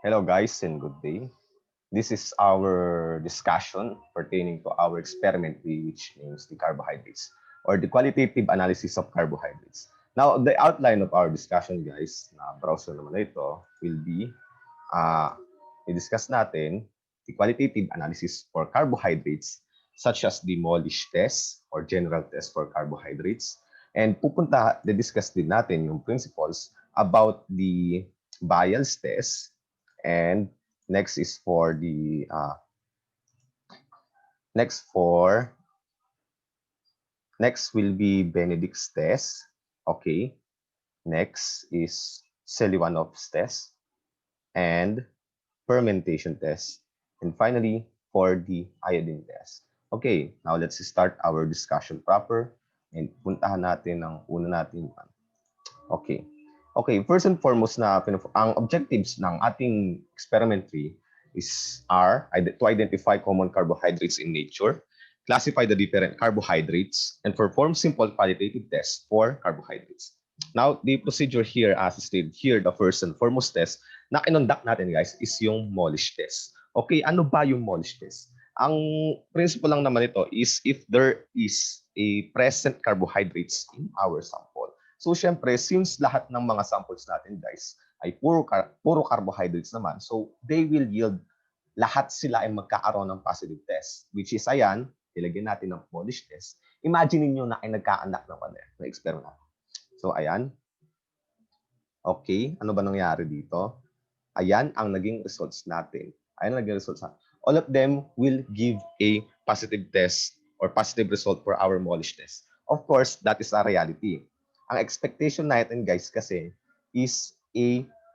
Hello guys and good day. This is our discussion pertaining to our experiment which names the carbohydrates or the qualitative analysis of carbohydrates. Now, the outline of our discussion guys, na browser naman na ito, will be i-discuss natin the qualitative analysis for carbohydrates such as the Molish test or general test for carbohydrates. And discuss din natin yung principles about the Bayes test. And next is for the next will be Benedict's test. Okay. Next is Seliwanov's test and fermentation test. And finally, for the iodine test. Okay, now let's start our discussion proper and puntahan natin ang una natin. Okay. Okay, first and foremost ang objectives ng ating experimentary are to identify common carbohydrates in nature, classify the different carbohydrates, and perform simple qualitative tests for carbohydrates. Now, the procedure here, as stated here, the first and foremost test na kinonduct natin, guys, is yung Molish test. Okay, ano ba yung Molish test? Ang principle lang naman ito is if there is a present carbohydrates in our sample. So, syempre, since lahat ng mga samples natin, guys, ay puro carbohydrates naman, so they will yield lahat sila ay magkakaroon ng positive test, which is, ayan, ilagyan natin ng Polish test. Imagine niyo na ay nagkaanak ng experiment. So, ayan. Okay, ano ba nangyari dito? Ayan ang naging results natin. Ayan ang naging results natin. All of them will give a positive test or positive result for our Molish test. Of course, that is a reality. Ang expectation natin, guys, kasi is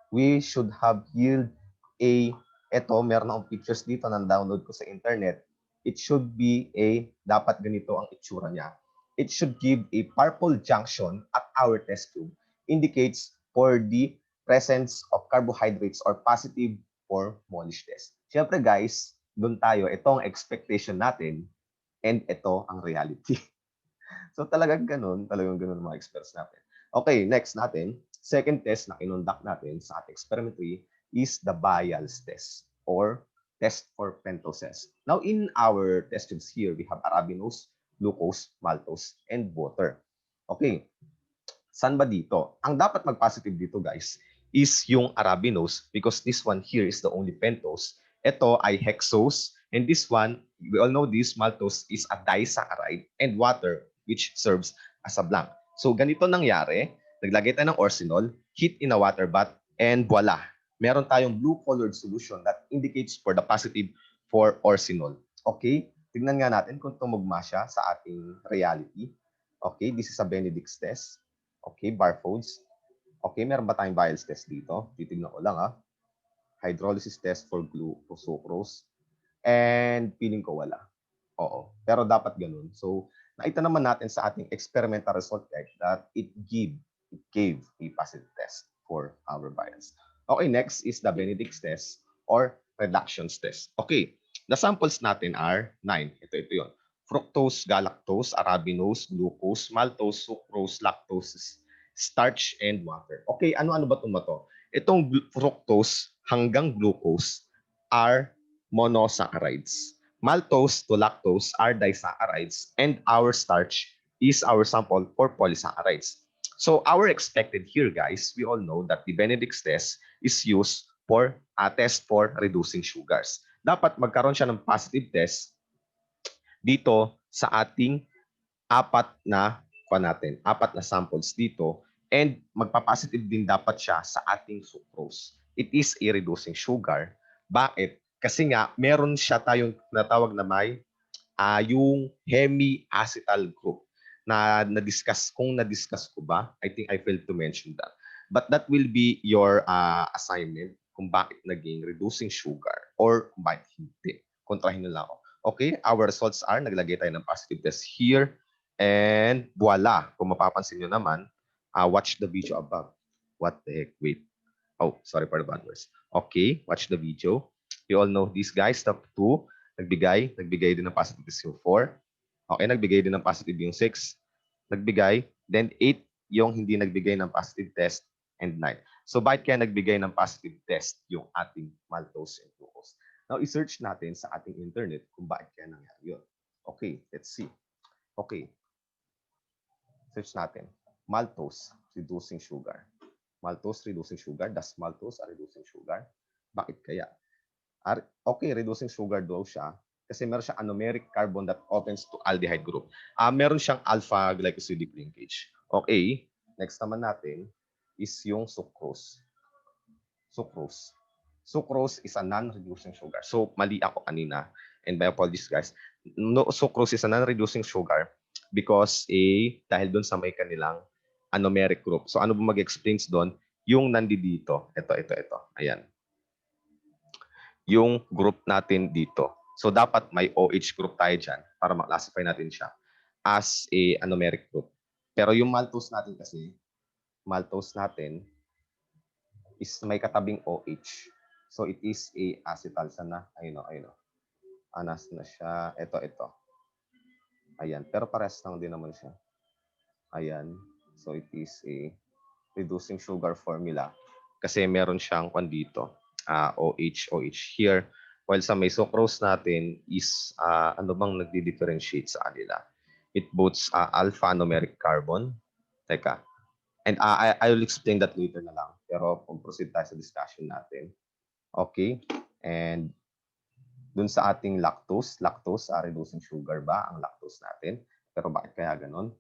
we should have yield meron akong pictures dito na download ko sa internet. It should be dapat ganito ang itsura niya. It should give a purple junction at our test tube. Indicates for the presence of carbohydrates or positive for Molish test. Siyempre, guys, doon tayo, ito ang expectation natin and ito ang reality. So talagang ganun mga experts natin. Okay, next natin, second test na kinonduct natin sa ating experimentary is the Bayes test or test for pentoses. Now, in our test tubes here, we have arabinose, glucose, maltose, and water. Okay, saan ba dito? Ang dapat mag-positive dito, guys, is yung arabinose because this one here is the only pentose. Ito ay hexose, and this one, we all know this, maltose is a disaccharide, and water, which serves as a blank. So, ganito nangyari. Naglagay tayo ng orsinol, heat in a water bath, and voila. Meron tayong blue-colored solution that indicates for the positive for orsinol. Okay? Tignan nga natin kung tumugma siya sa ating reality. Okay, this is a Benedict's test. Okay, barcodes. Okay, meron ba tayong Bayes test dito? Titignan ko lang Hydrolysis test for sucrose. And feeling ko wala. Oo, pero dapat ganun. So, nakita naman natin sa ating experimental result guys that it gave a positive test for our Bayes. Okay, next is the Benedict's test or reductions test. Okay, the samples natin are 9. Ito yun. Fructose, galactose, arabinose, glucose, maltose, sucrose, lactose, starch, and water. Okay, ano-ano ba to? Itong fructose hanggang glucose are monosaccharides. Maltose to lactose are disaccharides, and our starch is our sample for polysaccharides. So our expected here, guys, we all know that the Benedict's test is used for a test for reducing sugars. Dapat magkaroon siya ng positive test dito sa ating apat na samples dito, and magpa-positive din dapat siya sa ating sucrose. It is a reducing sugar. Bakit? Kasi nga meron siya tayong natawag na may yung hemiacetal group na na-discuss ko ba? I think I failed to mention that. But that will be your assignment kung bakit naging reducing sugar or bakit hindi. Kontrahin nyo lang ako. Okay, our results are, naglagay tayo ng positive test here. And voila, kung mapapansin nyo naman, watch the video above. What the heck? Wait. Oh, sorry for the bad words. Okay, watch the video. You all know these guys, top 2, nagbigay din ng positive test yung 4. Okay, nagbigay din ng positive yung 6. Nagbigay, then 8 yung hindi nagbigay ng positive test, and 9. So bakit kaya nagbigay ng positive test yung ating maltose and glucose? Now, i-search natin sa ating internet kung bakit kaya nangyari yun. Okay, let's see. Okay, search natin. Maltose, reducing sugar. Maltose, reducing sugar. Does maltose are reducing sugar? Bakit kaya? Okay, reducing sugar daw siya kasi meron siyang anomeric carbon that opens to aldehyde group. Meron siyang alpha glycosidic linkage. Okay, next naman natin is yung sucrose. Sucrose. Sucrose is a non-reducing sugar. So, mali ako kanina. And my apologies, guys. No, sucrose is a non-reducing sugar because dahil doon sa may kanilang anomeric group. So, ano ba mag-explains doon? Yung nandito. Ito. Ayan. Yung group natin dito. So, dapat may OH group tayo dyan para ma-classify natin siya as a anomeric group. Pero yung maltose natin kasi, is may katabing OH. So it is a acetal. Sana, ayun o. Anas na siya. Ito. Ayan. Pero pares lang din naman siya. Ayan. So it is a reducing sugar formula. Kasi meron siyang dito. OH here. While sa may sucrose natin is ano bang nagdi-differentiate sa kanila? It boasts alpha anomeric carbon. Teka. And I will explain that later na lang. Pero proceed tayo sa discussion natin. Okay. And dun sa ating lactose, reducing sugar ba ang lactose natin? Pero bakit kaya ganon?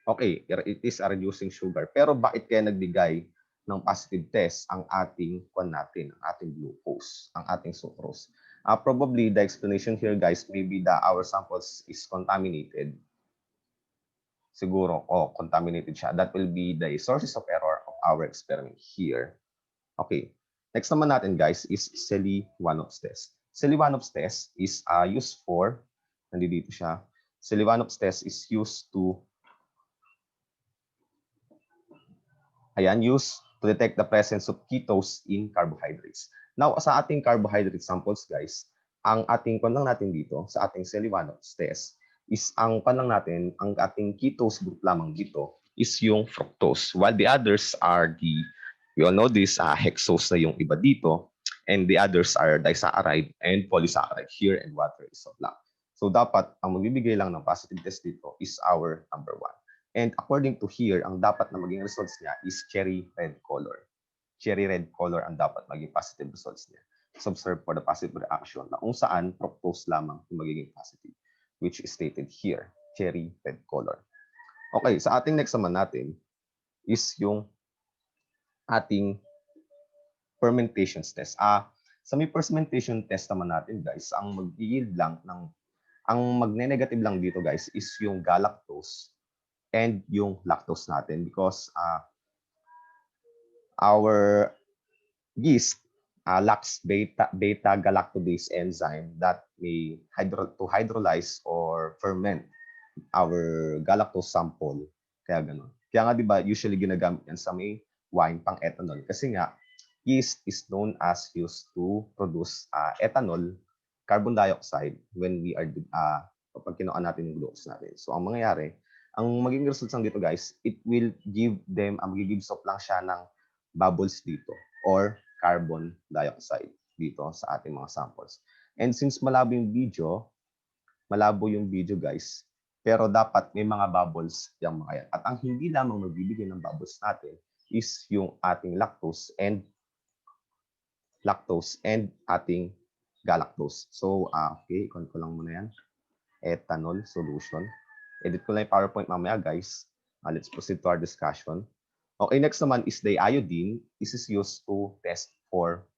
Okay, it is a reducing sugar. Pero bakit kaya nagbigay ng positive test ang ating natin, ang ating glucose, ang ating sucrose? Probably the explanation here, guys, maybe our samples is contaminated. Siguro, contaminated siya. That will be the sources of error of our experiment here. Okay. Next naman natin, guys, is Seliwanov's test. Seliwanov's test is used for, nandito siya. Seliwanov's test is used to, used to detect the presence of ketose in carbohydrates. Now, sa ating carbohydrate samples, guys, ang ating lang natin dito, sa ating Seliwanov's test, is ang ating ketose group lamang dito is yung fructose. While the others are we all know this, hexose na yung iba dito, and the others are disaccharide and polysaccharide here, and water is so black. So dapat, ang magbibigay lang ng positive test dito is our number 1. And according to here, ang dapat na maging results niya is cherry red color. Cherry red color ang dapat maging positive results niya. So observe for the positive reaction na kung saan fructose lamang yung magiging positive, which is stated here, cherry red color. Okay, sa ating next naman natin is yung ating fermentation test. Sa may fermentation test naman natin, guys, ang mag-yield lang ang magne-negative lang dito, guys, is yung galactose and yung lactose natin because our yeast lacks beta galactose enzyme that may hydrolyze or ferment our galactose sample. Kaya ganun. Kaya nga 'di ba usually ginagamit yan sa may wine pang ethanol kasi nga yeast is known as used to produce ethanol, carbon dioxide when we are kapag kinuha natin yung glucose natin. So ang mangyayari, ang magiging results lang dito, guys, it will give them, magiging off lang siya ng bubbles dito or carbon dioxide dito sa ating mga samples. And since malabo yung video, guys, pero dapat may mga bubbles yung mga yan. At ang hindi lamang magbibigay ng bubbles natin is yung ating lactose and ating galactose. So, okay, ikon ko lang muna yan. Ethanol solution. Edit ko lang yung PowerPoint mamaya, guys. Let's proceed to our discussion. Okay, next naman is the iodine. This is used to test for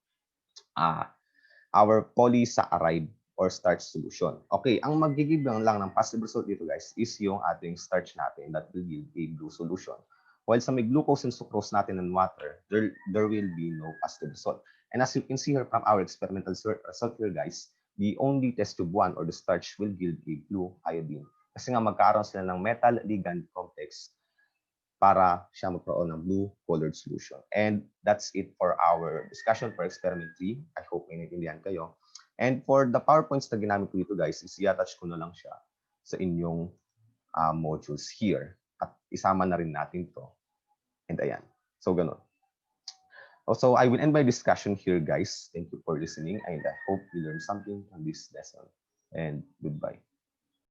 our polysaccharide or starch solution. Okay, ang magigib lang ng positive result dito, guys, is yung ating starch natin that will yield a blue solution. While sa may glucose and sucrose natin and water, there will be no positive result. And as you can see here from our experimental result here, guys, the only test tube 1 or the starch will yield a blue iodine. Kasi nga magkaroon sila ng metal ligand complex para siya magkaroon ng blue colored solution. And that's it for our discussion for experiment 3. I hope may naiintindihan kayo. And for the PowerPoints na ginamit ko dito, guys, is i-attach ko na lang siya sa inyong modules here. At isama na rin natin to. And ayan. So, ganun. Also, I will end my discussion here, guys. Thank you for listening, and I hope you learned something on this lesson. And goodbye.